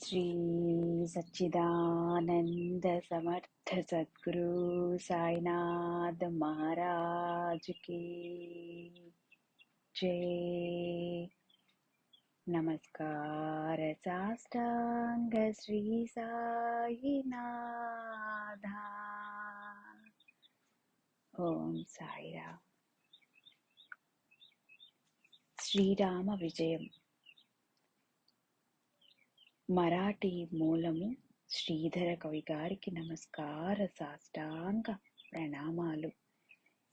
श्री सच्चिदानंद समर्थ सद्गुरु साईनाथ महाराज की जय। नमस्कार साष्टांग श्री साईनाथा। ओम साईराम। శ్రీరామ విజయం. మరాఠీ మూలము శ్రీధర కవి గారికి నమస్కార సాష్టాంగ ప్రణామాలు.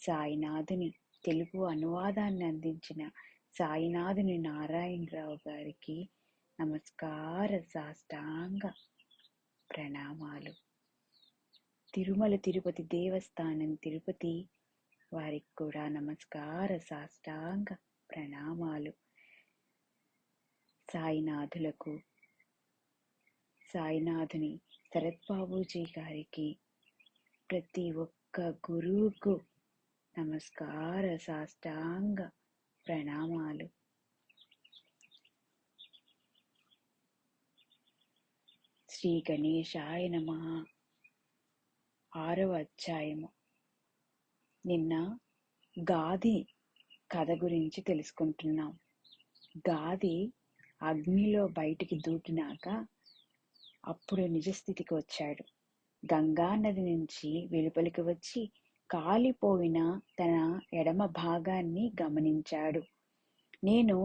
సాయినాథుని తెలుగు అనువాదాన్ని అందించిన సాయినాథుని నారాయణరావు గారికి నమస్కార సాష్టాంగ ప్రణామాలు. తిరుమల తిరుపతి దేవస్థానం తిరుపతి వారికి కూడా నమస్కార సాష్టాంగ ప్రణామాలు. సాయినాథులకు, సాయినాథుని శరత్ బాబూజీ గారికి, ప్రతి ఒక్క గురువుకు నమస్కార సాష్టాంగ ప్రణామాలు. శ్రీ గణేశాయ నమః. 6వ అధ్యాయము. నిన్న గాది కథ గురించి తెలుసుకుంటున్నాం. గాది అగ్నిలో బయటికి దూకినాక అప్పుడు నిజస్థితికి వచ్చాడు. గంగా నది నుంచి వెలుపలికి వచ్చి కాలిపోయిన తన ఎడమ భాగాన్ని గమనించాడు. నేను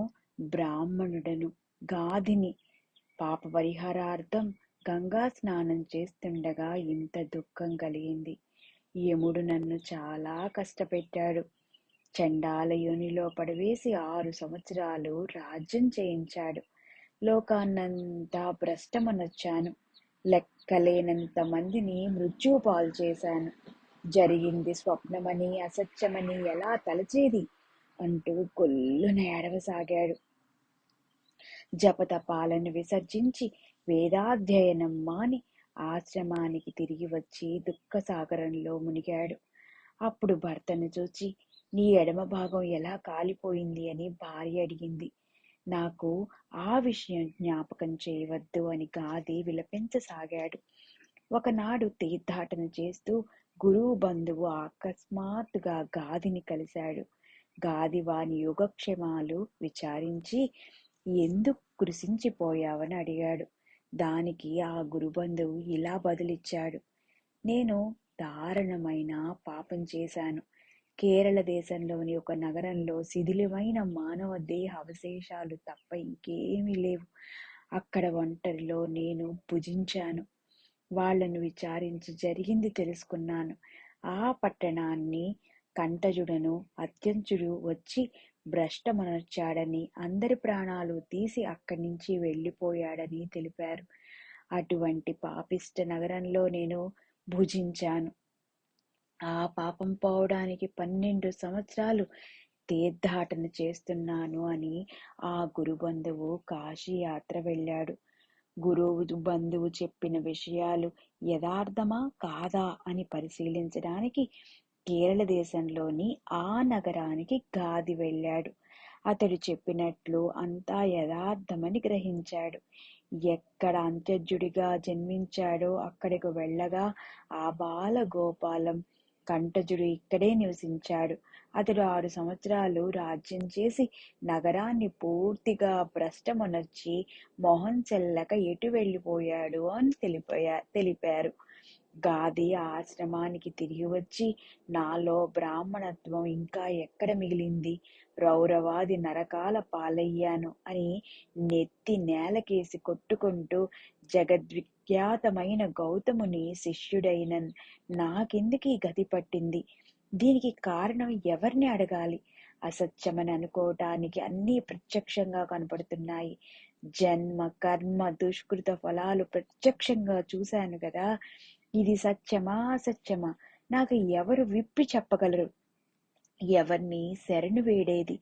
బ్రాహ్మణుడను, గాదిని. పాప పరిహారార్థం గంగా స్నానం చేస్తుండగా ఇంత దుఃఖం కలిగింది. యముడు నన్ను చాలా కష్టపెట్టాడు. చండాల యోనిలో పడవేసి 6 సంవత్సరాలు రాజ్యం చేయించాడు. లోకాన్నంతా భ్రష్టమనొచ్చాను. లెక్కలేనంత మందిని మృత్యువు పాలు చేశాను. జరిగింది స్వప్నమని, అసత్యమని ఎలా తలచేది అంటూ గొల్లున ఏడవసాగాడు. జపతపాలను విసర్జించి వేదాధ్యయనం మాని ఆశ్రమానికి తిరిగి వచ్చి దుఃఖ సాగరంలో మునిగాడు. అప్పుడు భర్తను చూచి, నీ ఎడమ భాగం ఎలా కాలిపోయింది అని భార్య అడిగింది. నాకు ఆ విషయం జ్ఞాపకం చేయవద్దు అని గాది విలపించసాగాడు. ఒకనాడు తీర్థాటన చేస్తూ గురువు బంధువు అకస్మాత్తుగా గాదిని కలిశాడు. గాది వాని యోగక్షేమాలు విచారించి ఎందుకు కృషించిపోయావని అడిగాడు. దానికి ఆ గురుబంధువు ఇలా బదులిచ్చాడు. నేను దారుణమైన పాపం చేశాను. కేరళ దేశంలోని ఒక నగరంలో శిథిలమైన మానవ దేహ అవశేషాలు తప్ప ఇంకేమీ లేవు. అక్కడ ఒంటరిలో నేను భుజించాను. వాళ్లను విచారించి జరిగింది తెలుసుకున్నాను. ఆ పట్టణాన్ని కంటజుడను అత్యంచుడు వచ్చి భ్రష్టమనర్చాడని, అందరి ప్రాణాలు తీసి అక్కడి నుంచి వెళ్ళిపోయాడని తెలిపారు. అటువంటి పాపిష్ట నగరంలో నేను భుజించాను. ఆ పాపం పోవడానికి 12 సంవత్సరాలు తీర్థాటన చేస్తున్నాను అని ఆ గురుబంధువు కాశీ యాత్ర వెళ్ళాడు. గురువు బంధువు చెప్పిన విషయాలు యథార్థమా కాదా అని పరిశీలించడానికి కేరళ దేశంలోని ఆ నగరానికి గాది వెళ్ళాడు. అతడు చెప్పినట్లు అంతా యథార్థమని గ్రహించాడు. ఎక్కడ అంత్యజుడిగా జన్మించాడో అక్కడికి వెళ్ళగా ఆ బాల గోపాలం కంటజుడు ఇక్కడే నివసించాడు. అతడు 6 సంవత్సరాలు రాజ్యం చేసి నగరాన్ని పూర్తిగా భ్రష్టమొనర్చి మొహం చెల్లక ఎటు వెళ్ళిపోయాడు అని తెలిపారు. గాది ఆశ్రమానికి తిరిగి వచ్చి, నాలో బ్రాహ్మణత్వం ఇంకా ఎక్కడ మిగిలింది, రౌరవాది నరకాల పాలయ్యాను అని నెత్తి నేలకేసి కొట్టుకుంటూ జగద్విఖ్యాతమైన గౌతముని శిష్యుడైన నాకెందుకు ఈ గతి పట్టింది, దీనికి కారణం ఎవరిని అడగాలి, అసత్యమని అనుకోవటానికి అన్నీ ప్రత్యక్షంగా కనపడుతున్నాయి, జన్మ కర్మ దుష్కృత ఫలాలు ప్రత్యక్షంగా చూశాను కదా, ఇది సత్యమా అసత్యమా నాకు ఎవరు విప్పి చెప్పగలరు, ఎవరిని శరణు వేడేది,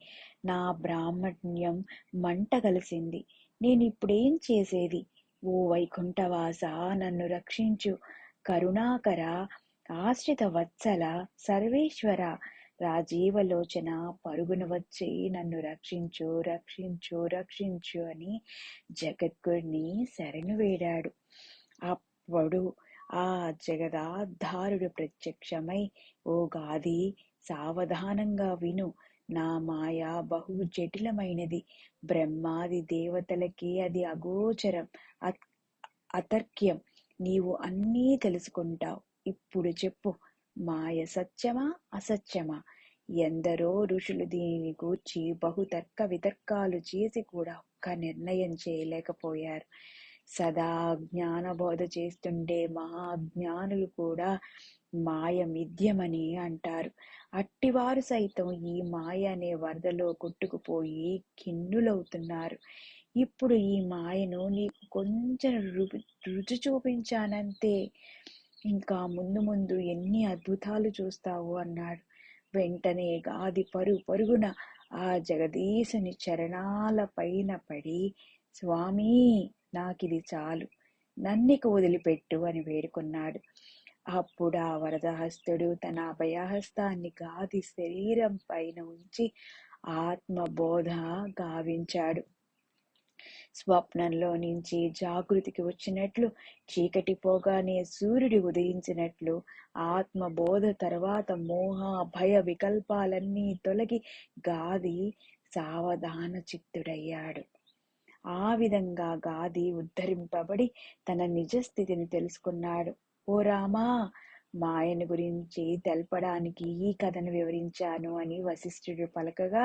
నా బ్రాహ్మణ్యం మంట కలిసింది, నేనిప్పుడేం చేసేది, ఓ వైకుంఠవాస నన్ను రక్షించు, కరుణాకర, ఆశ్రిత వత్సల, సర్వేశ్వర, రాజీవలోచన పరుగున వచ్చి నన్ను రక్షించు రక్షించు రక్షించు అని జగద్గురిని శరణు వేడాడు. అప్పుడు ఆ జగదాధారుడు ప్రత్యక్షమై, ఓ గాది, సావధానంగా విను. నా మాయ బహు జటిలమైనది. బ్రహ్మాది దేవతలకి అది అగోచరం, అతర్క్యం. నీవు అన్నీ తెలుసుకుంటావు. ఇప్పుడు చెప్పు, మాయ సత్యమా అసత్యమా? ఎందరో ఋషులు దీనిని గూర్చి బహుతర్క వితర్కాలు చేసి కూడా ఒక్క నిర్ణయం చేయలేకపోయారు. సదా జ్ఞానబోధ చేస్తుండే మహాజ్ఞానులు కూడా మాయ మిథ్యమని అంటారు. అట్టివారు సైతం ఈ మాయ అనే వరదలో కొట్టుకుపోయి కిన్నులవుతున్నారు. ఇప్పుడు ఈ మాయను నీకు కొంచెం రుచి చూపించానంతే. ఇంకా ముందు ముందు ఎన్ని అద్భుతాలు చూస్తావు అన్నాడు. వెంటనే గాది పరుగున ఆ జగదీశుని చరణాల పైన పడి, స్వామీ, నాకిది చాలు, నన్నిక వదిలిపెట్టు అని వేడుకున్నాడు. అప్పుడు ఆ వరదహస్తుడు తన అభయహస్తాన్ని గాది శరీరం పైన ఉంచి ఆత్మబోధ గావించాడు. స్వప్నంలో నుంచి జాగృతికి వచ్చినట్లు, చీకటి పోగానే సూర్యుడి ఉదయించినట్లు, ఆత్మబోధ తర్వాత మోహ భయ వికల్పాలన్నీ తొలగి గాది సావధాన చిత్తుడయ్యాడు. ఆ విధంగా గాది ఉద్ధరింపబడి తన నిజస్థితిని తెలుసుకున్నాడు. ఓ రామా, మాయను గురించి తెలపడానికి ఈ కథను వివరించాను అని వశిష్ఠుడు పలకగా,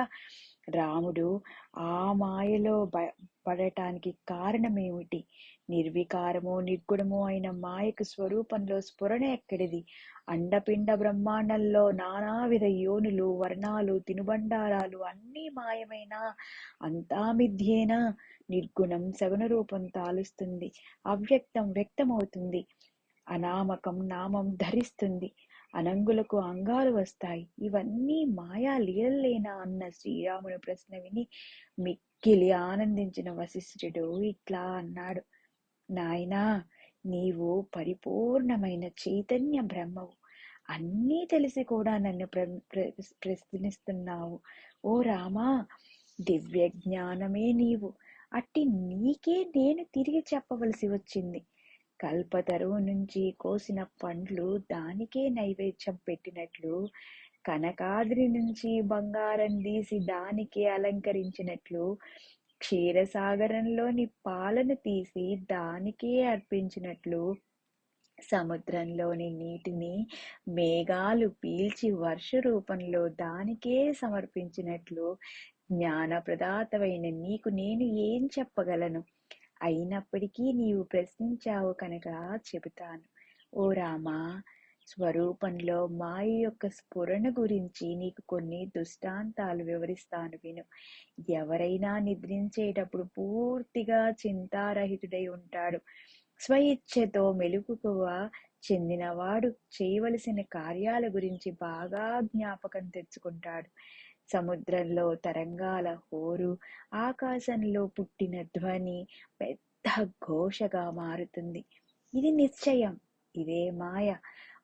రాముడు, ఆ మాయలో పడటానికి కారణమేమిటి? నిర్వికారమో నిర్గుణమో అయిన మాయకు స్వరూపంలో స్ఫురణ ఎక్కడిది? అండపిండ బ్రహ్మాండంలో నానావిధ యోనులు, వర్ణాలు, తినుబండారాలు అన్నీ మాయమైనా అంతా మిథ్యేనా? నిర్గుణం సగుణ రూపం తాలుస్తుంది, అవ్యక్తం వ్యక్తమవుతుంది, అనామకం నామం ధరిస్తుంది, అనంగులకు అంగాలు వస్తాయి. ఇవన్నీ మాయా లీలలేనా అన్న శ్రీరాముని ప్రశ్న విని మిక్కిలి ఆనందించిన వశిష్ఠుడు ఇట్లా అన్నాడు. నాయనా, నీవు పరిపూర్ణమైన చైతన్య బ్రహ్మవు. అన్నీ తెలిసి కూడా నన్ను ప్రశ్నిస్తున్నావు. ఓ రామా, దివ్య జ్ఞానమే నీవు. అట్టి నీకే నేను తిరిగి చెప్పవలసి వచ్చింది. కల్పతరువు నుంచి కోసిన పండ్లు దానికే నైవేద్యం పెట్టినట్లు, కనకాద్రి నుంచి బంగారం తీసి దానికే అలంకరించినట్లు, క్షీరసాగరంలోని పాలను తీసి దానికే అర్పించినట్లు, సముద్రంలోని నీటిని మేఘాలు పీల్చి వర్ష రూపంలో దానికే సమర్పించినట్లు, జ్ఞానప్రదాతవైన నీకు నేను ఏం చెప్పగలను? అయినప్పటికీ నీవు ప్రశ్నించావు కనుక చెబుతాను. ఓ రామా, స్వరూపంలో మాయ యొక్క స్ఫురణ గురించి నీకు కొన్ని దృష్టాంతాలు వివరిస్తాను విను. ఎవరైనా నిద్రించేటప్పుడు పూర్తిగా చింతారహితుడై ఉంటాడు. స్వయిచ్ఛతో మెలకువ చెందినవాడు చేయవలసిన కార్యాల గురించి బాగా జ్ఞాపకం తెచ్చుకుంటాడు. సముద్రంలో తరంగాల హోరు, ఆకాశంలో పుట్టిన ధ్వని పెద్ద ఘోషగా మారుతుంది. ఇది నిశ్చయం, ఇదే మాయ.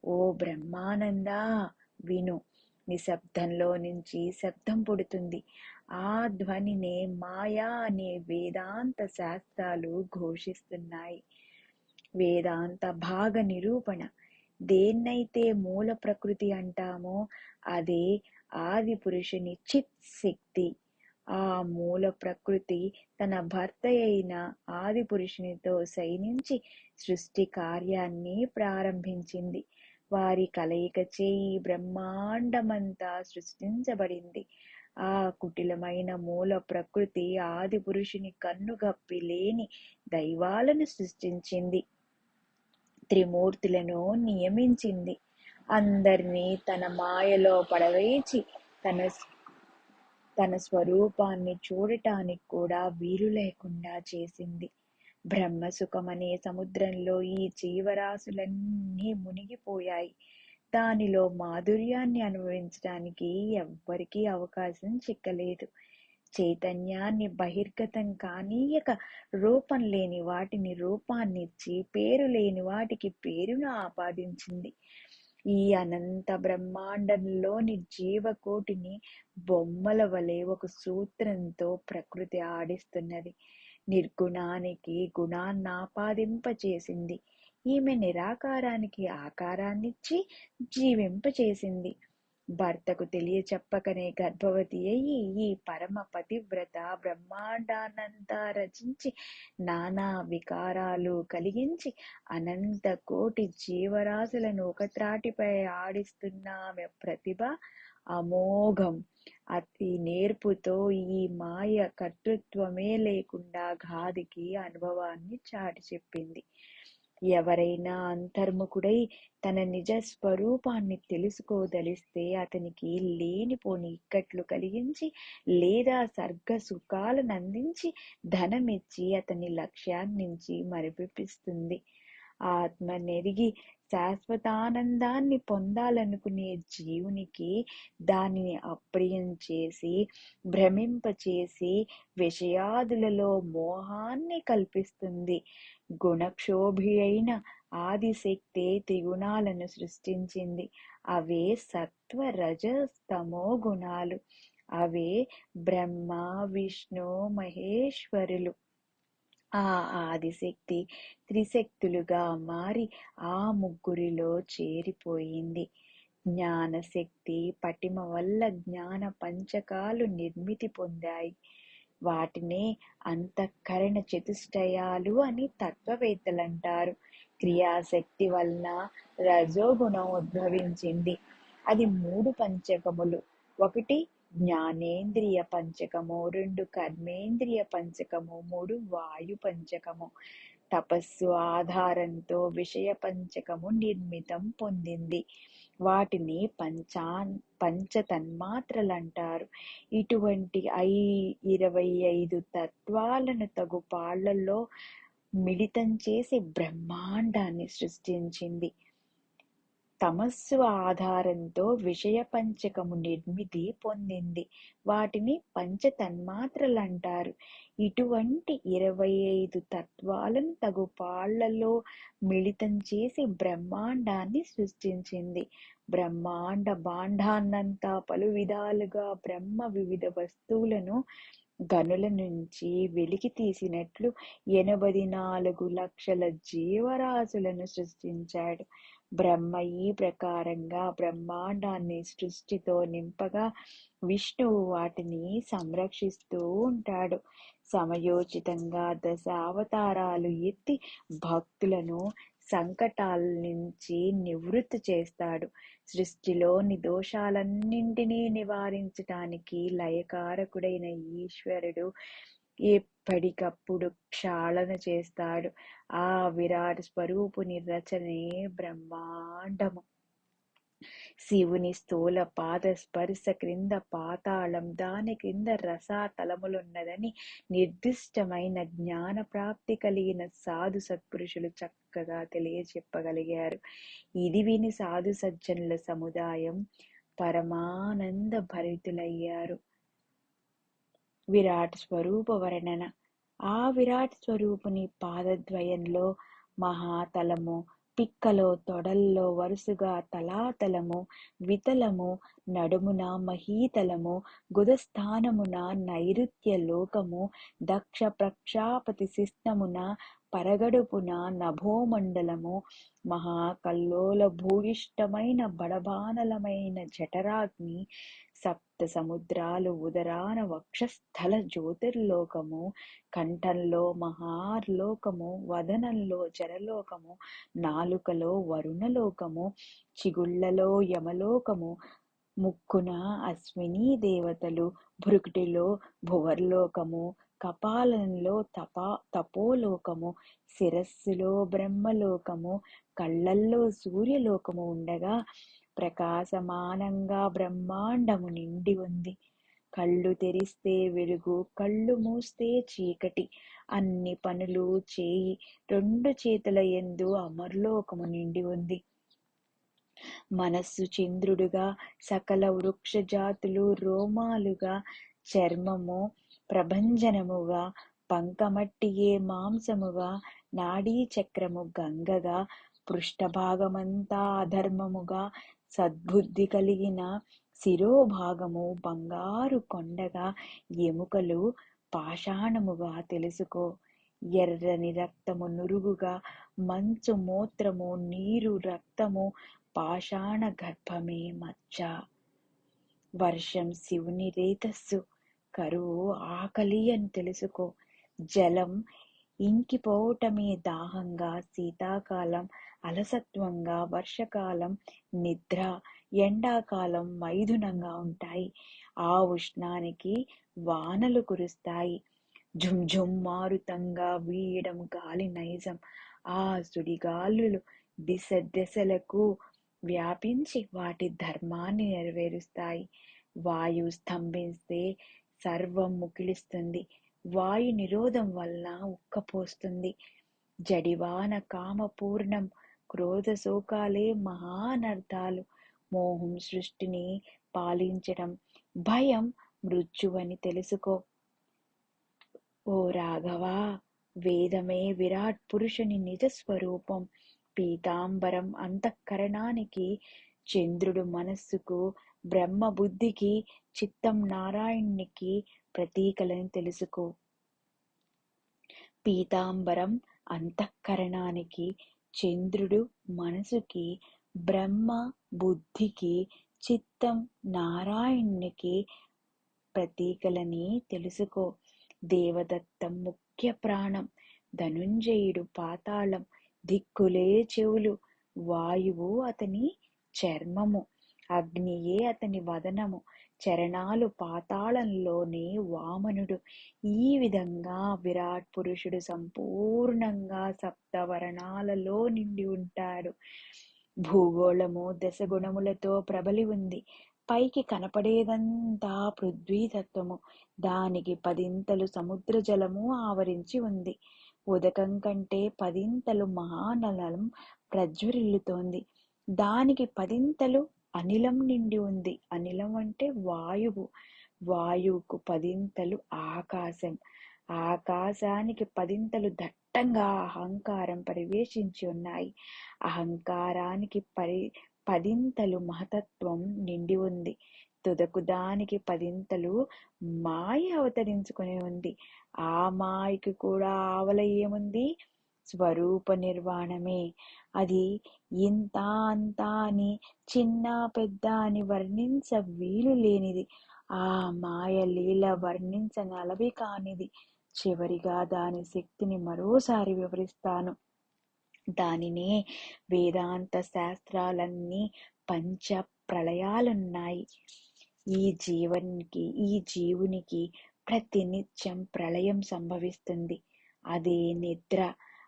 ఓ బ్రహ్మానందా, విను. నిశ్శబ్దంలో నుంచి శబ్దం పుడుతుంది. ఆ ధ్వనినే మాయా అనే వేదాంత శాస్త్రాలు ఘోషిస్తున్నాయి. వేదాంత భాగ నిరూపణ. దేన్నైతే మూల ప్రకృతి అంటామో అదే ఆది పురుషుని చిత్ శక్తి. ఆ మూల ప్రకృతి తన భర్త అయిన ఆది పురుషునితో శయనించి సృష్టి కార్యాన్ని ప్రారంభించింది. వారి కలయికచే ఈ బ్రహ్మాండమంతా సృష్టించబడింది. ఆ కుటిలమైన మూల ప్రకృతి ఆది పురుషుని కన్నుగప్పి లేని దైవాలను సృష్టించింది. త్రిమూర్తులను నియమించింది. అందరినీ తన మాయలో పడవేచి తన స్వరూపాన్ని చూడటానికి కూడా వీలు లేకుండా చేసింది. బ్రహ్మసుఖమనే సముద్రంలో ఈ జీవరాశులన్నీ మునిగిపోయాయి. దానిలో మాధుర్యాన్ని అనుభవించడానికి ఎవ్వరికీ అవకాశం చిక్కలేదు. చైతన్యాన్ని బహిర్గతం కానీయక రూపం లేని వాటిని రూపాన్నిచ్చి, పేరు లేని వాటికి పేరును ఆపాదించింది. ఈ అనంత బ్రహ్మాండంలోని జీవకోటిని బొమ్మల వలె ఒక సూత్రంతో ప్రకృతి ఆడిస్తున్నది. నిర్గుణానికి గుణాన్నాపాదింపచేసింది. ఈమె నిరాకారానికి ఆకారాన్నిచ్చి జీవింపచేసింది. భర్తకు తెలియచెప్పకనే గర్భవతి అయి ఈ పరమ పతివ్రత బ్రహ్మాండాన్నంతా రచించి నానా వికారాలు కలిగించి అనంత కోటి జీవరాశులను ఒక త్రాటిపై ఆడిస్తున్న ఆమె ప్రతిభ అమోఘం. అతి నేర్పుతో ఈ మాయ కర్తృత్వమే లేకుండా గాదికి అనుభవాన్ని చాటి చెప్పింది. ఎవరైనా అంతర్ముఖుడై తన నిజ స్వరూపాన్ని తెలుసుకోదలిస్తే అతనికి లేనిపోని ఇక్కట్లు కలిగించి లేదా సర్గ సుఖాలను అందించి ధనమిచ్చి అతని లక్ష్యాన్నించి మరిపిస్తుంది. ఆత్మ నెరిగి శాశ్వతానందాన్ని పొందాలనుకునే జీవునికి దానిని అప్రియం చేసి భ్రమింపచేసి విషయాదులలో మోహాన్ని కల్పిస్తుంది. గుణక్షోభి అయిన ఆదిశక్తే త్రిగుణాలను సృష్టించింది. అవే సత్వ రజ తమో గుణాలు. అవే బ్రహ్మ విష్ణు మహేశ్వరులు. ఆ ఆదిశక్తి త్రిశక్తులుగా మారి ఆ ముగ్గురిలో చేరిపోయింది. జ్ఞానశక్తి పటిమ వల్ల జ్ఞాన పంచకాలు నిర్మితి పొందాయి. వాటినే అంతఃకరణ చతుష్టయాలు అని తత్వవేత్తలంటారు. క్రియాశక్తి వలన రజోగుణం ఉద్భవించింది. అది 3 పంచకములు. 1 జ్ఞానేంద్రియ పంచకము, 2 కర్మేంద్రియ పంచకము, 3 వాయు పంచకము. తపస్సు ఆధారంతో విషయ పంచకము నిర్మితం పొందింది. వాటిని పంచతన్మాత్రలంటారు. ఇటువంటి 25 తత్వాలను తగు పాళ్లలో మిళితం చేసి బ్రహ్మాండాన్ని సృష్టించింది. తమస్సు ఆధారంతో విషయ పంచకము నిర్మితి పొందింది. వాటిని పంచతన్మాత్రలంటారు. ఇటువంటి 25 తత్వాలను తగు పాళ్లలో మిళితం చేసి బ్రహ్మాండాన్ని సృష్టించింది. బ్రహ్మాండ భాండాన్నంతా పలు విధాలుగా బ్రహ్మ వివిధ వస్తువులను గనుల నుంచి వెలికి తీసినట్లు 84 లక్షల జీవరాశులను సృష్టించాడు. బ్రహ్మ ఈ ప్రకారంగా బ్రహ్మాండాన్ని సృష్టితో నింపగా విష్ణువు వాటిని సంరక్షిస్తూ ఉంటాడు. సమయోచితంగా 10 అవతారాలు ఎత్తి భక్తులను సంకటాల నుంచి నివృత్తి చేస్తాడు. సృష్టిలోని దోషాలన్నింటినీ నివారించటానికి లయకారకుడైన ఈశ్వరుడు ఎప్పటికప్పుడు క్షాళన చేస్తాడు. ఆ విరాట్ స్వరూపుని రచనే బ్రహ్మాండము. శివుని స్థూల పాద స్పర్శ క్రింద పాతాళం, దాని క్రింద రసాతలములున్నదని నిర్దిష్టమైన జ్ఞాన ప్రాప్తి కలిగిన సాధు సత్పురుషులు చక్కగా తెలియచెప్పగలిగారు. ఇది విని సాధు సజ్జనుల సముదాయం పరమానంద భరితులయ్యారు. విరాట్ స్వరూప వర్ణన. ఆ విరాట్ స్వరూపుని పాదద్వయంలో మహాతలము, పిక్కలో తొడల్లో వరుసగా తలాతలము, వితలము, నడుమున మహీతలము, గుదస్థానమున నైరుత్య లోకము, దక్ష ప్రక్షాపతి శిస్నమున పరగడుపున నభోమండలము, మహాకల్లోల భూయిష్టమైన బడబానలమైన జఠరాగ్ని, సప్త సముద్రాలు ఉదరాన వక్షస్థల జ్యోతిర్లోకము, కంఠంలో మహార్లోకము, వదనంలో జరలోకము, నాలుకలో వరుణలోకము, చిగుళ్లలో యమలోకము, ముక్కున అశ్వినీ దేవతలు, భృకుటిలో భువర్లోకము, కపాలంలో తపోలోకము, శిరస్సులో బ్రహ్మలోకము, కళ్ళల్లో సూర్యలోకము ఉండగా ప్రకాశమానంగా బ్రహ్మాండము నిండి ఉంది. కళ్ళు తెరిస్తే వెలుగు, కళ్ళు మూస్తే చీకటి. అన్ని పనులు చేయి 2 చేతుల యందు అమర్లోకము నిండి ఉంది. మనస్సు చంద్రుడుగా, సకల వృక్ష జాతులు రోమాలుగా, చర్మము ప్రభంజనముగా, పంకమట్టియే మాంసముగా, నాడీ చక్రము గంగగా, పృష్ఠభాగమంతా అధర్మముగా సద్బుద్ధి కలిగిన శిరోభాగము బంగారు కొండగా ఎముకలు పాషాణముగా తెలుసుకో. ఎర్రని రక్తము నురుగుగా మంచు మూత్రము నీరు రక్తము పాషాణ గర్భమే మచ్చ. వర్షం శివుని రేతస్సు, కరువు ఆకలి అని తెలుసుకో. జలం ఇంకిపోవటమే దాహంగా, శీతాకాలం అలసత్వంగా, వర్షకాలం నిద్ర, ఎండాకాలం మైథునంగా ఉంటాయి. ఆ ఉష్ణానికి వానలు కురుస్తాయి. ఝుంఝుం మారుతంగా వీయడం గాలి నైజం. ఆ సుడిగాలులు దిశ దశలకు వ్యాపించి వాటి ధర్మాన్ని నెరవేరుస్తాయి. వాయువు స్తంభిస్తే సర్వం ముకిలిస్తుంది. వాయు నిరోధం వల్ల ఉక్కపోస్తుంది. జడివాన కామపూర్ణం, క్రోధ శోకాలే మహానర్థాలు. మోహం సృష్టిని పాలించడం, భయం మృత్యువని తెలుసుకో. ఓ రాఘవా, వేదమే విరాట్ పురుషుని నిజస్వరూపం. పీతాంబరం అంతఃకరణానికి, చంద్రుడు మనస్సుకు, బ్రహ్మ బుద్ధికి, చిత్తం నారాయణునికి ప్రతీకలని తెలుసుకో. పీతాంబరం అంతఃకరణానికి, చంద్రుడు మనసుకి, బ్రహ్మ బుద్ధికి, చిత్తం నారాయణునికి ప్రతీకలని తెలుసుకో. దేవదత్తం ముఖ్య ప్రాణం, ధనుంజయుడు పాతాళం, దిక్కులే చెవులు, వాయువు అతని చర్మము, అగ్నియే అతని వదనము, చరణాలు పాతాళంలోని వామనుడు. ఈ విధంగా విరాట్ పురుషుడు సంపూర్ణంగా సప్తవర్ణాలలో నిండి ఉంటాడు. భూగోళము దశగుణములతో ప్రబలి ఉంది. పైకి కనపడేదంతా పృథ్వీతత్వము. దానికి 10 సముద్ర జలము ఆవరించి ఉంది. ఉదకం కంటే 10 మహానలం ప్రజ్వరిల్లుతోంది. దానికి 10 అనిలం నిండి ఉంది. అనిలం అంటే వాయువు. వాయువుకు 10 ఆకాశం. ఆకాశానికి 10 దట్టంగా అహంకారం పరివేశించి ఉన్నాయి. అహంకారానికి 10 మహతత్వం నిండి ఉంది. తుదకు దానికి 10 మాయ అవతరించుకుని ఉంది. ఆ మాయకి కూడా ఆవల ఏముంది? స్వరూప నిర్వాణమే. అది ఇంత అంత అని, చిన్న పెద్ద అని వర్ణించ వీలు లేనిది. ఆ మాయ లీల వర్ణించనలవి కానిది. చివరిగా దాని శక్తిని మరోసారి వివరిస్తాను. దానినే వేదాంత శాస్త్రాలన్నీ పంచ ప్రళయాలున్నాయి. ఈ జీవునికి ప్రతినిత్యం ప్రళయం సంభవిస్తుంది. అదే నిద్ర.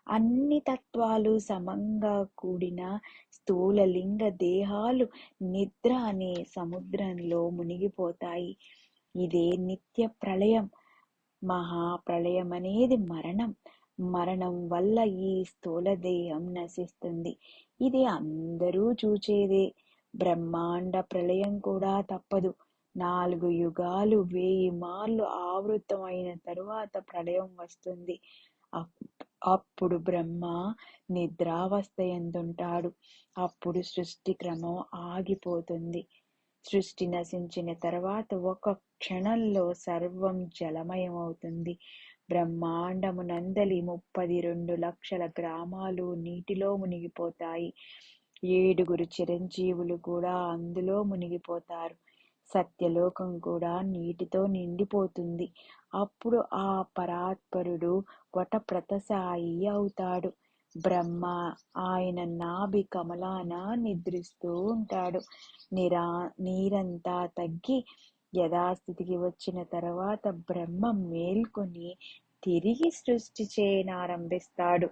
అన్ని తత్వాలు సమంగా కూడిన స్థూలలింగ దేహాలు నిద్ర అనే సముద్రంలో మునిగిపోతాయి. ఇదే నిత్య ప్రళయం. మహాప్రళయం అనేది మరణం. మరణం వల్ల ఈ స్థూల దేహం నశిస్తుంది. ఇది అందరూ చూచేదే. బ్రహ్మాండ ప్రళయం కూడా తప్పదు. 4 యుగాలు 1000 మార్లు ఆవృతం అయిన తరువాత ప్రళయం వస్తుంది. అప్పుడు బ్రహ్మ నిద్రావస్థ యందుంటాడు. అప్పుడు సృష్టి క్రమం ఆగిపోతుంది. సృష్టి నశించిన తర్వాత ఒక క్షణంలో సర్వం జలమయమవుతుంది. బ్రహ్మాండమునందలి 32 లక్షల గ్రామాలు నీటిలో మునిగిపోతాయి. 7 చిరంజీవులు కూడా అందులో మునిగిపోతారు. సత్యలోకం కూడా నీటితో నిండిపోతుంది. అప్పుడు ఆ పరాత్పరుడు వటప్రతసాయి అవుతాడు. బ్రహ్మ ఆయన నాభి కమలాన నిద్రిస్తూ ఉంటాడు. నీరంతా తగ్గి యథాస్థితికి వచ్చిన తర్వాత బ్రహ్మ మేల్కొని తిరిగి సృష్టి చేయనారంభిస్తాడు.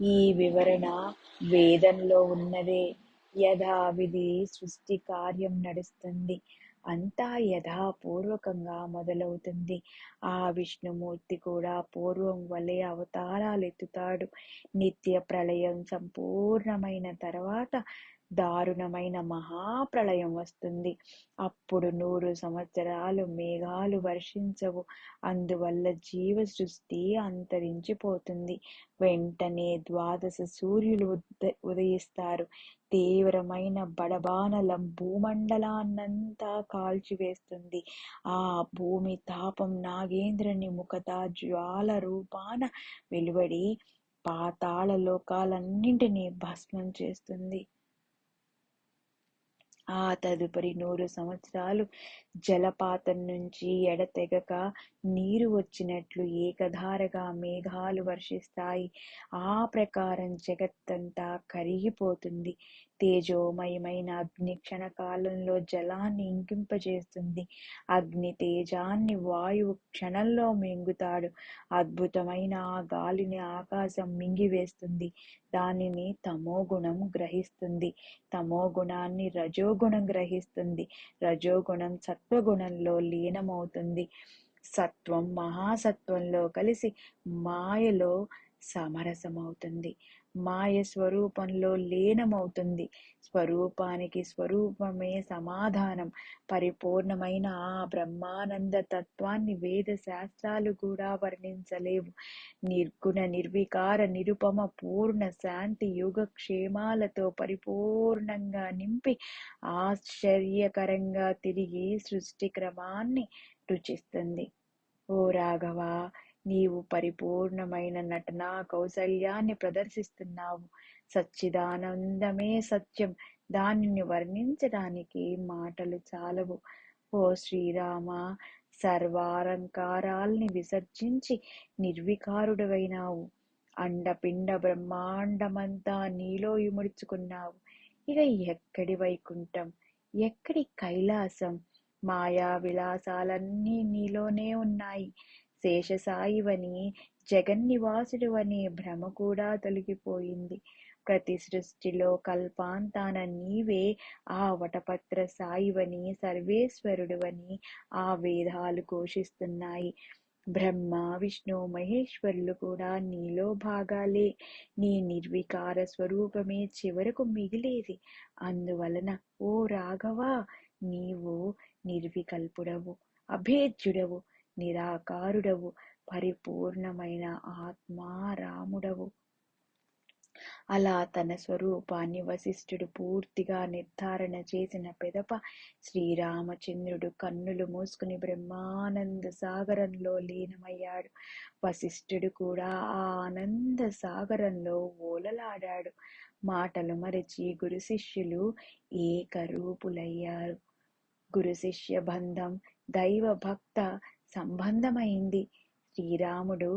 ఈ వివరణ వేదంలో ఉన్నదే. యథావిధి సృష్టి కార్యం నడుస్తుంది. అంతా యథాపూర్వకంగా మొదలవుతుంది. ఆ విష్ణుమూర్తి కూడా పూర్వం వలె అవతారాలెత్తుతాడు. నిత్య ప్రళయం సంపూర్ణమైన తర్వాత దారుణమైన మహాప్రళయం వస్తుంది. అప్పుడు 100 సంవత్సరాలు మేఘాలు వర్షించవు. అందువల్ల జీవ సృష్టి అంతరించిపోతుంది. వెంటనే ద్వాదశ సూర్యులు ఉదయిస్తారు. తీవ్రమైన బడబానలం భూమండలాన్నంతా కాల్చివేస్తుంది. ఆ భూమి తాపం నాగేంద్రుని ముఖత జ్వాల రూపాన వెలువడి పాతాళ లోకాలన్నింటినీ భస్మం చేస్తుంది. ఆ తదుపరి 100 సంవత్సరాలు జలపాతం నుంచి ఎడతెగక నీరు వచ్చినట్లు ఏకధారగా మేఘాలు వర్షిస్తాయి. ఆ ప్రకారం జగత్తంతా కరిగిపోతుంది. తేజోమయమైన అగ్ని క్షణకాలంలో జలాన్ని ఇంకింపజేస్తుంది. అగ్ని తేజాన్ని వాయువు క్షణంలో మింగుతాడు. అద్భుతమైన ఆ గాలిని ఆకాశం మింగివేస్తుంది. దానిని తమోగుణం గ్రహిస్తుంది. తమోగుణాన్ని రజోగుణం గ్రహిస్తుంది. రజోగుణం సత్వగుణంలో లీనమవుతుంది. సత్వం మహాసత్వంలో కలిసి మాయలో సమరసమవుతుంది. మాయ స్వరూపంలో లీనమవుతుంది. స్వరూపానికి స్వరూపమే సమాధానం. పరిపూర్ణమైన ఆ బ్రహ్మానంద తత్వాన్ని వేద శాస్త్రాలు కూడా వర్ణించలేవు. నిర్గుణ నిర్వికార నిరుపమ పూర్ణ శాంతి యోగక్షేమాలతో పరిపూర్ణంగా నింపి ఆశ్చర్యకరంగా తిరిగి సృష్టి క్రమాన్ని రుచిస్తుంది. ఓ రాఘవ, నీవు పరిపూర్ణమైన నటనా కౌశల్యాన్ని ప్రదర్శిస్తున్నావు. సచ్చిదానందమే సత్యం. దానిని వర్ణించడానికి మాటలు చాలవు. ఓ శ్రీరామ, సర్వాలంకారాల్ని విసర్జించి నిర్వికారుడవైనావు. అండపిండ బ్రహ్మాండమంతా నీలో ఇముడ్చుకున్నావు. ఇక ఎక్కడి వైకుంఠం, ఎక్కడి కైలాసం? మాయా విలాసాలన్నీ నీలోనే ఉన్నాయి. శేషసాయివని, జగన్నివాసుడువనే భ్రమ కూడా తొలగిపోయింది. ప్రతి సృష్టిలో కల్పాంతాన నీవే ఆ వటపత్ర సాయివని, సర్వేశ్వరుడువని ఆ వేదాలు ఘోషిస్తున్నాయి. బ్రహ్మ విష్ణు మహేశ్వరులు కూడా నీలో భాగాలే. నీ నిర్వికార స్వరూపమే చివరకు మిగిలేది. అందువలన ఓ రాఘవ, నీవు నిర్వికల్పుడవు, అభేద్యుడవు, నిరాకారుడవు, పరిపూర్ణమైన ఆత్మారాముడవు. అలా తన స్వరూపాన్ని వశిష్ఠుడు పూర్తిగా నిర్ధారణ చేసిన పిదప శ్రీరామచంద్రుడు కన్నులు మూసుకుని బ్రహ్మానంద సాగరంలో లీనమయ్యాడు. వశిష్ఠుడు కూడా ఆ ఆనంద సాగరంలో ఓలలాడాడు. మాటలు మరచి గురు శిష్యులు ఏకరూపులయ్యారు. గురు శిష్య బంధం దైవ భక్త సంబంధమైంది. శ్రీరాముడు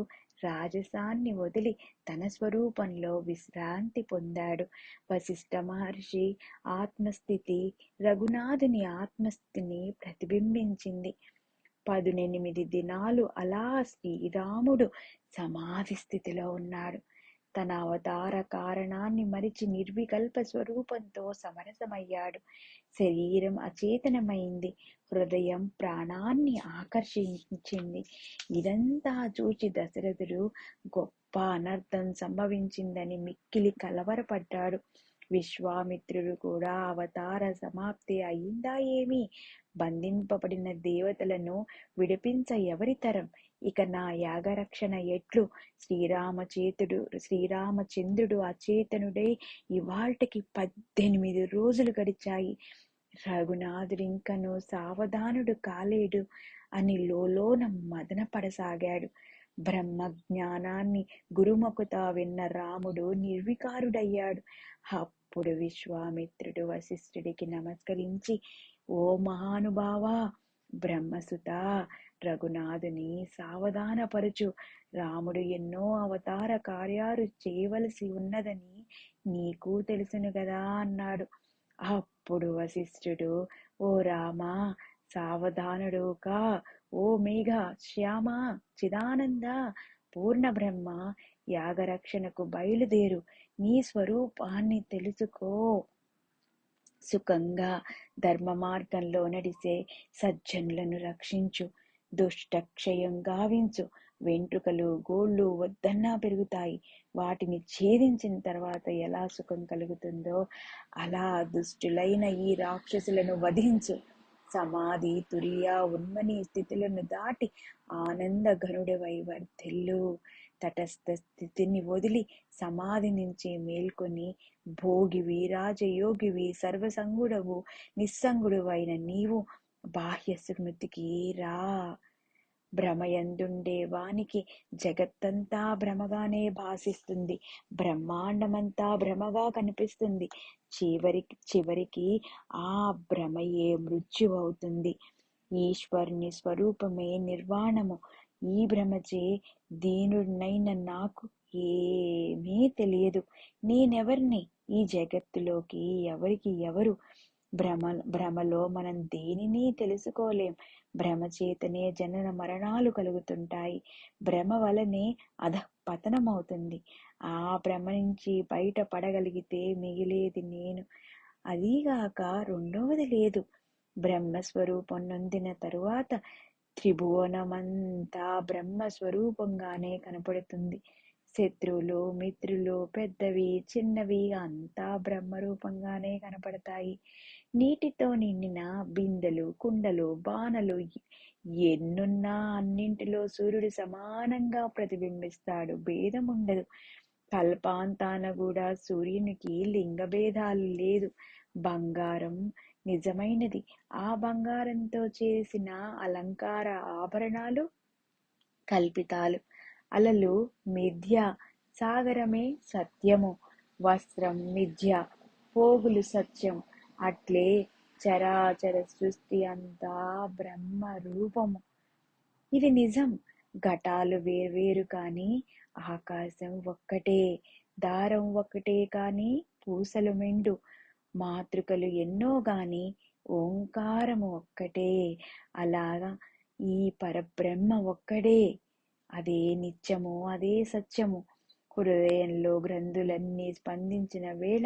రాజసాన్ని వదిలి తన స్వరూపంలో విశ్రాంతి పొందాడు. వశిష్ఠ మహర్షి ఆత్మస్థితి రఘునాథుని ఆత్మస్థితిని ప్రతిబింబించింది. 18 దినాలు అలా శ్రీరాముడు సమాధి స్థితిలో ఉన్నాడు. తన అవతార కారణాన్ని మరిచి నిర్వికల్ప స్వరూపంతో సమరసమయ్యాడు. శరీరం అచేతనమైంది. హృదయం ప్రాణాన్ని ఆకర్షించింది. ఇదంతా చూచి దశరథుడు గొప్ప అనర్థం సంభవించిందని మిక్కిలి కలవరపడ్డాడు. విశ్వామిత్రుడు కూడా అవతార సమాప్తి అయిందా ఏమి? బంధింపబడిన దేవతలను విడిపించ ఎవరితరం? ఇక నా యాగరక్షణ ఎట్లు? శ్రీరామచంద్రుడు అచేతనుడై ఇవాల్టికి 18 రోజులు గడిచాయి. రఘునాథుడింకను సావధానుడు కాలేడు అని లోలోన మదన పడసాగాడు. బ్రహ్మజ్ఞానాన్ని గురుముఖత విన్న రాముడు నిర్వికారుడయ్యాడు. అప్పుడు విశ్వామిత్రుడు వశిష్ఠుడికి నమస్కరించి, ఓ మహానుభావా, బ్రహ్మసుత, రఘునాథుని సావధానపరచు. రాముడు ఎన్నో అవతార కార్యాలు చేయవలసి ఉన్నదని నీకు తెలుసును గదా అన్నాడు. అప్పుడు వశిష్ఠుడు, ఓ రామా, సావధానుడుగా, ఓ మేఘ శ్యామ చిదానంద పూర్ణ బ్రహ్మ, యాగరక్షణకు బయలుదేరు. నీ స్వరూపాన్ని తెలుసుకో. సుఖంగా ధర్మ మార్గంలో నడిసే సజ్జనులను రక్షించు. దుష్టక్షయం గావించు. వెంట్రుకలు గోళ్ళు వద్దన్నా పెరుగుతాయి. వాటిని ఛేదించిన తర్వాత ఎలా సుఖం కలుగుతుందో అలా దుష్టులైన ఈ రాక్షసులను వధించు. సమాధి తుర్య ఉన్మని స్థితులను దాటి ఆనంద ఘనుడివై వర్ధిల్లు. తటస్థ స్థితిని వదిలి సమాధి నుంచి మేల్కొని భోగివి రాజయోగివి సర్వసంగుడవు నిస్సంగుడువైన నీవు బాహ్య స్మృతికి రా. భ్రమయందుండే వానికి జగత్తంతా భ్రమగానే భాసిస్తుంది. బ్రహ్మాండమంతా భ్రమగా కనిపిస్తుంది. చివరికి ఆ భ్రమయే మృత్యువవుతుంది. ఈశ్వరుని స్వరూపమే నిర్వాణము. ఈ భ్రమచే దీనుడినైన నాకు ఏమీ తెలియదు. నేనెవర్ని? ఈ జగత్తులోకి ఎవరికి ఎవరు? భ్రమలో మనం దేనిని తెలుసుకోలేం. భ్రమ చేతనే జనన మరణాలు కలుగుతుంటాయి. భ్రమ వలనే అధఃపతనమవుతుంది. ఆ భ్రమ నుంచి బయట పడగలిగితే మిగిలేది నేను. అదీగాక రెండవది లేదు. బ్రహ్మస్వరూపం నొందిన తరువాత త్రిభువనమంతా బ్రహ్మస్వరూపంగానే కనపడుతుంది. శత్రువులు మిత్రులు పెద్దవి చిన్నవి అంతా బ్రహ్మరూపంగానే కనపడతాయి. నీటితో నిండిన బిందెలు కుండలు బాణలు ఎన్నున్నా అన్నింటిలో సూర్యుడు సమానంగా ప్రతిబింబిస్తాడు. భేదం ఉండదు. కల్పాంతాన కూడా సూర్యునికి లింగ భేదాలు లేదు. బంగారం నిజమైనది. ఆ బంగారంతో చేసిన అలంకార ఆభరణాలు కల్పితాలు. అలలు మిథ్య, సాగరమే సత్యము. వస్త్రం మిథ్య, పోగులు సత్యం. అట్లే చరాచర సృష్టి అంతా బ్రహ్మ రూపము. ఇది నిజం. ఘటాలు వేర్వేరు కాని ఆకాశం ఒక్కటే. దారం ఒక్కటే కాని పూసలు మెండు. మాతృకలు ఎన్నో గాని ఓంకారము ఒక్కటే. అలాగా ఈ పరబ్రహ్మ ఒక్కడే. అదే నిత్యము, అదే సత్యము. హృదయంలో గ్రంథులన్నీ స్పందించిన వేళ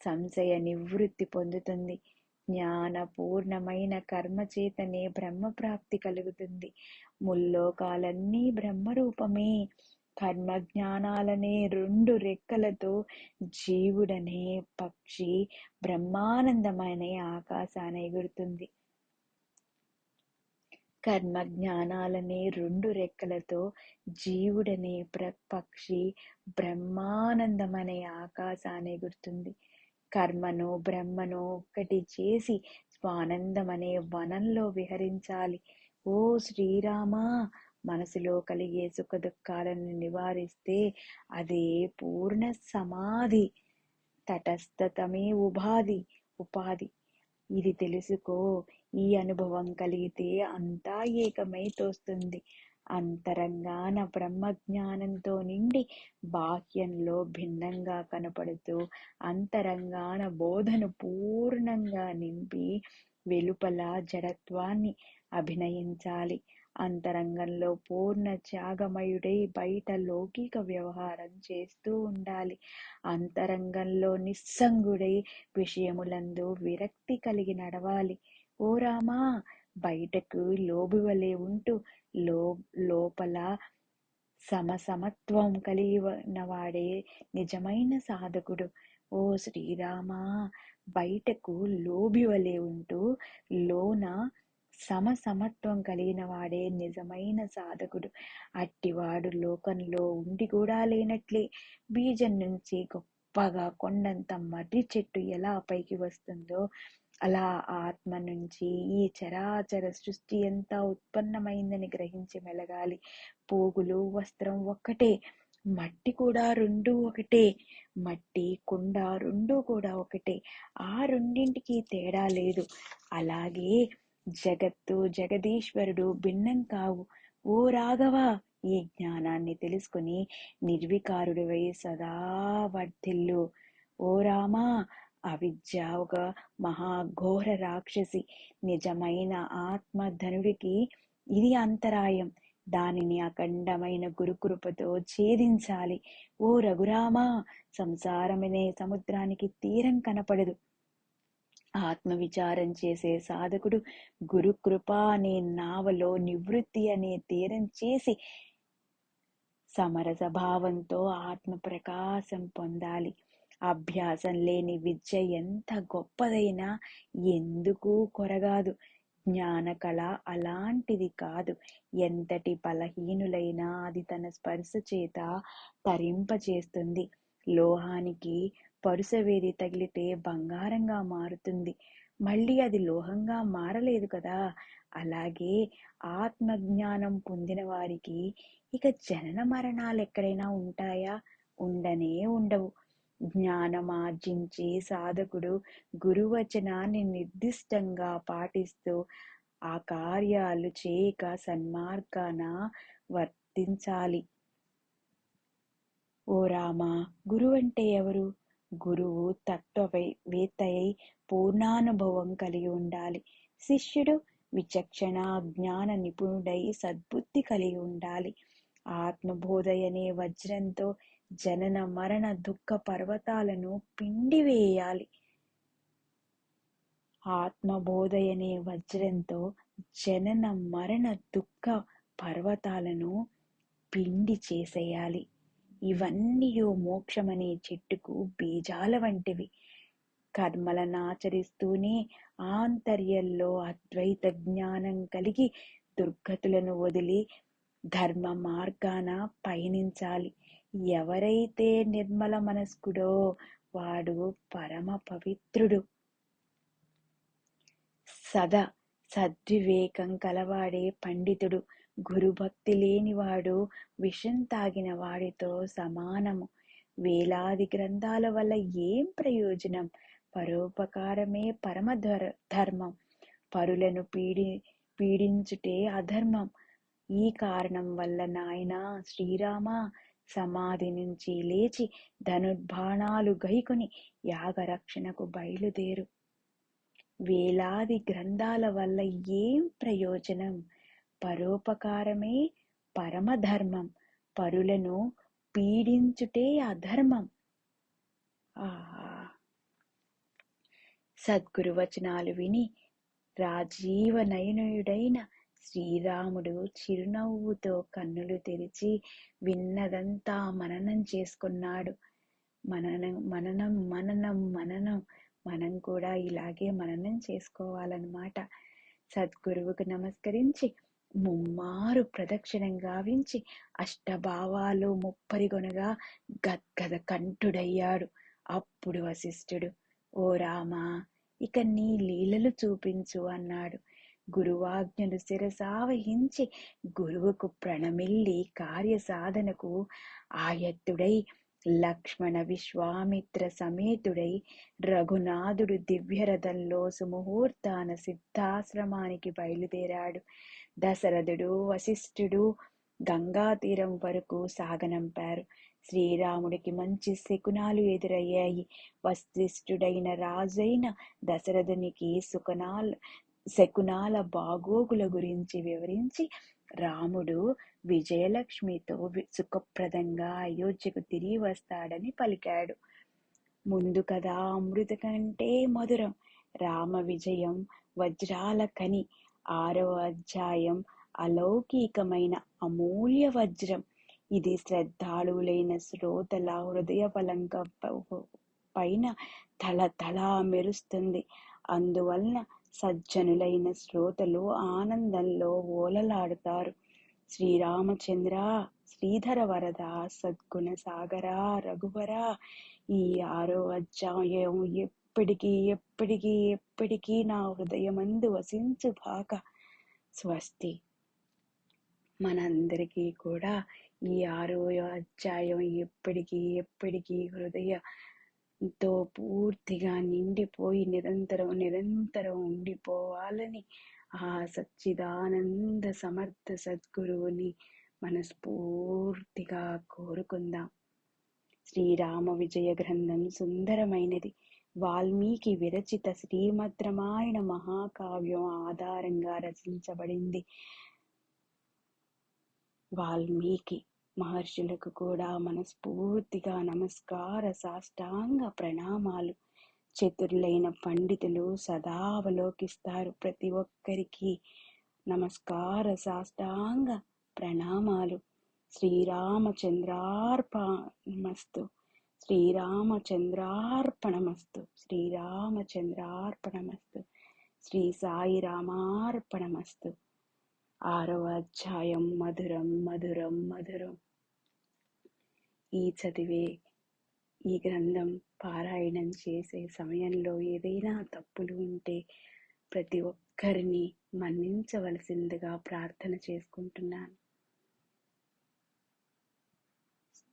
సంశయ నివృత్తి పొందుతుంది. జ్ఞానపూర్ణమైన కర్మ చేతనే బ్రహ్మప్రాప్తి కలుగుతుంది. ముల్లోకాలన్నీ బ్రహ్మరూపమే. కర్మ జ్ఞానాలనే రెండు రెక్కలతో జీవుడనే పక్షి బ్రహ్మానందమనే ఆకాశాన ఎగురుతుంది. కర్మ జ్ఞానాలనే రెండు రెక్కలతో జీవుడనే పక్షి బ్రహ్మానందమనే ఆకాశాన ఎగురుతుంది. కర్మను బ్రహ్మను ఒక్కటి చేసి స్వానందమనే వనంలో విహరించాలి. ఓ శ్రీరామా, మనసులో కలిగే సుఖ దుఃఖాలను నివారిస్తే అదే పూర్ణ సమాధి. తటస్థతమే ఉపాధి. ఇది తెలుసుకో. ఈ అనుభవం కలిగితే అంతా ఏకమై తోస్తుంది. అంతరంగాన బ్రహ్మజ్ఞానంతో నిండి బాహ్యంలో భిన్నంగా కనపడుతూ అంతరంగాన బోధను పూర్ణంగా నింపి వెలుపల జడత్వాన్ని అభినయించాలి. అంతరంగంలో పూర్ణ త్యాగమయుడై బయట లౌకిక వ్యవహారం చేస్తూ ఉండాలి. అంతరంగంలో నిస్సంగుడై విషయములందు విరక్తి కలిగి నడవాలి. ఓ రామా, బయటకు లోబివలే ఉంటూ లోపల సమత్వం కలిగిన వాడే నిజమైన సాధకుడు. ఓ శ్రీరామా, బయటకు లోబివలే ఉంటూ లోన సమత్వం కలిగిన వాడే నిజమైన సాధకుడు. అట్టివాడు లోకంలో ఉండి కూడా లేనట్లే. బీజం నుంచి గొప్పగా కొండంత మర్రి చెట్టు ఎలా పైకి వస్తుందో అలా ఆత్మ నుంచి ఈ చరాచర సృష్టి ఎంత ఉత్పన్నమైందని గ్రహించి మెలగాలి. పోగులు వస్త్రం ఒక్కటే, మట్టి కూడా రెండూ ఒకటే. మట్టి కుండ రెండూ కూడా ఒకటే. ఆ రెండింటికి తేడా లేదు. అలాగే జగత్తు జగదీశ్వరుడు భిన్నం కావు. ఓ రాఘవ, ఈ జ్ఞానాన్ని తెలుసుకుని నిర్వికారుడివై సదా వర్ధిల్లు. ఓ రామా, అవిద్య ఒక మహాఘోర రాక్షసి. నిజమైన ఆత్మధనుడికి ఇది అంతరాయం. దానిని అఖండమైన గురుకృపతో ఛేదించాలి. ఓ రఘురామా, సంసారమనే సముద్రానికి తీరం కనపడదు. ఆత్మవిచారం చేసే సాధకుడు గురుకృప అనే నావలో నివృత్తి అనే తీరం చేసి సమరస భావంతో ఆత్మ ప్రకాశం పొందాలి. అభ్యాసం లేని విద్య ఎంత గొప్పదైనా ఎందుకు కొరగాదు. జ్ఞాన కళ అలాంటిది కాదు. ఎంతటి బలహీనులైనా అది తన స్పర్శ చేత తరింపచేస్తుంది. లోహానికి పరుసవేది తగిలితే బంగారంగా మారుతుంది. మళ్ళీ అది లోహంగా మారలేదు కదా. అలాగే ఆత్మజ్ఞానం పొందిన వారికి ఇక జనన మరణాలు ఎక్కడైనా ఉంటాయా? ఉండనే ఉండవు. జ్ఞానమార్జించే సాధకుడు గురువచనాన్ని నిర్దిష్టంగా పాటిస్తూ ఆ కార్యాలు చేయక సన్మార్గాన వర్తించాలి. ఓ రామా, గురువు అంటే ఎవరు? గురువు తత్వవేత్తయై పూర్ణానుభవం కలిగి ఉండాలి. శిష్యుడు విచక్షణ జ్ఞాన నిపుణుడై సద్బుద్ధి కలిగి ఉండాలి. ఆత్మబోధయనే వజ్రంతో జనన మరణ దుఃఖ పర్వతాలను పిండివేయాలి. ఆత్మబోధయనే వజ్రంతో జనన మరణ దుఃఖ పర్వతాలను పిండి చేసేయాలి. ఇవన్నీ మోక్షమనే చెట్టుకు బీజాల వంటివి. కర్మలనాచరిస్తూనే ఆంతర్యంలో అద్వైత జ్ఞానం కలిగి దుర్గతులను వదిలి ధర్మ మార్గాన పయనించాలి. ఎవరైతే నిర్మల మనస్కుడో వాడు పరమ పవిత్రుడు. సద్వివేకం కలవాడే పండితుడు. గురుభక్తి లేనివాడు విషం తాగిన వాడితో సమానము. వేలాది గ్రంథాల వల్ల ఏం ప్రయోజనం? పరోపకారమే పరమ ధర్మం. పరులను పీడించుటే అధర్మం. ఈ కారణం వల్ల నాయనా శ్రీరామ, సమాధి నుంచి లేచి ధనుర్బాణాలు గైకొని యాగరక్షణకు బయలుదేరు. వేలాది గ్రంథాల వల్ల ఏం ప్రయోజనం? పరోపకారమే పరమధర్మం. పరులను పీడించుటే అధర్మం. సద్గురు వచనాలు విని రాజీవ నయనుడైన శ్రీరాముడు చిరునవ్వుతో కన్నులు తెరిచి విన్నదంతా మననం చేసుకున్నాడు. మననం మనం కూడా ఇలాగే మననం చేసుకోవాలన్నమాట. సద్గురువుకు నమస్కరించి ముమ్మారు ప్రదక్షిణం గావించి అష్టభావాలు ముప్పరిగొనగా గద్గద కంఠుడయ్యాడు. అప్పుడు వశిష్ఠుడు, ఓ రామా, ఇక నీ లీలలు చూపించు అన్నాడు. గురువాజ్ఞను శిరసావహించి గురువుకు ప్రణమిల్లి కార్యసాధనకు ఆయత్తుడై లక్ష్మణ విశ్వామిత్ర సమేతుడై రఘునాథుడు దివ్యరథంలో సుముహూర్తాన సిద్ధాశ్రమానికి బయలుదేరాడు. దశరథుడు వశిష్ఠుడు గంగా తీరం వరకు సాగనంపారు. శ్రీరాముడికి మంచి శకునాలు ఎదురయ్యాయి. వశిష్ఠుడైన రాజైన దశరథునికి శకునాల బాగోగుల గురించి వివరించి రాముడు విజయలక్ష్మితో సుఖప్రదంగా అయోధ్యకు తిరిగి వస్తాడని పలికాడు. ముందు కదా అమృత కంటే మధురం. రామ విజయం వజ్రాల కని. 6వ అధ్యాయం అలౌకికమైన అమూల్య వజ్రం. ఇది శ్రద్ధాళువులైన శ్రోతల హృదయ పలంక పైన తళతళా మెరుస్తుంది. అందువలన సజ్జనులైన శ్రోతలు ఆనందంలో ఓలలాడుతారు. శ్రీరామచంద్ర, శ్రీధర వరద, సద్గుణ సాగరా, రఘువరా, ఈ 6వ అధ్యాయం ఎప్పటికీ నా హృదయమందు వసించుగాక. స్వస్తి. మనందరికీ కూడా ఈ 6వ అధ్యాయం ఎప్పటికీ హృదయంతో పూర్తిగా నిండిపోయి నిరంతరం ఉండిపోవాలని ఆ సచ్చిదానంద సమర్థ సద్గురువుని మనస్ఫూర్తిగా కోరుకుందాం. శ్రీరామ విజయ గ్రంథం సుందరమైనది. వాల్మీకి విరచిత శ్రీమద్ రామాయణ మహాకావ్యం ఆధారంగా రచించబడింది. వాల్మీకి మహర్షులకు కూడా మనస్ఫూర్తిగా నమస్కార సాష్టాంగ ప్రణామాలు. చతురులైన పండితులు సదా అవలోకిస్తారు. ప్రతి ఒక్కరికి నమస్కార సాష్టాంగ ప్రణామాలు. శ్రీరామచంద్రార్పణమస్తు. శ్రీరామచంద్రార్పణమస్తు. శ్రీరామచంద్రార్పణమస్తు. శ్రీ సాయి రామార్పణమస్తు. 6వ అధ్యాయం మధురం మధురం మధురం. ఈ గ్రంథం పారాయణం చేసే సమయంలో ఏదైనా తప్పులు ఉంటే ప్రతి ఒక్కరిని మన్నించవలసిందిగా ప్రార్థన చేసుకుంటున్నాను.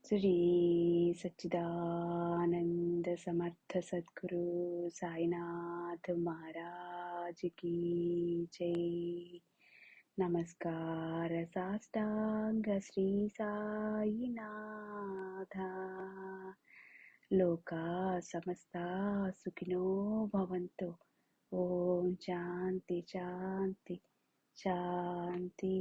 శ్రీ సచ్చిదానంద సమర్థ సద్గురు సాయినాథ్ మహారాజ్ की जय. నమస్కార సాష్టాంగ శ్రీ సాయినాథ. లోకా సమస్తా సుఖినో భవంతు. ఓం శాంతి శాంతి శాంతి.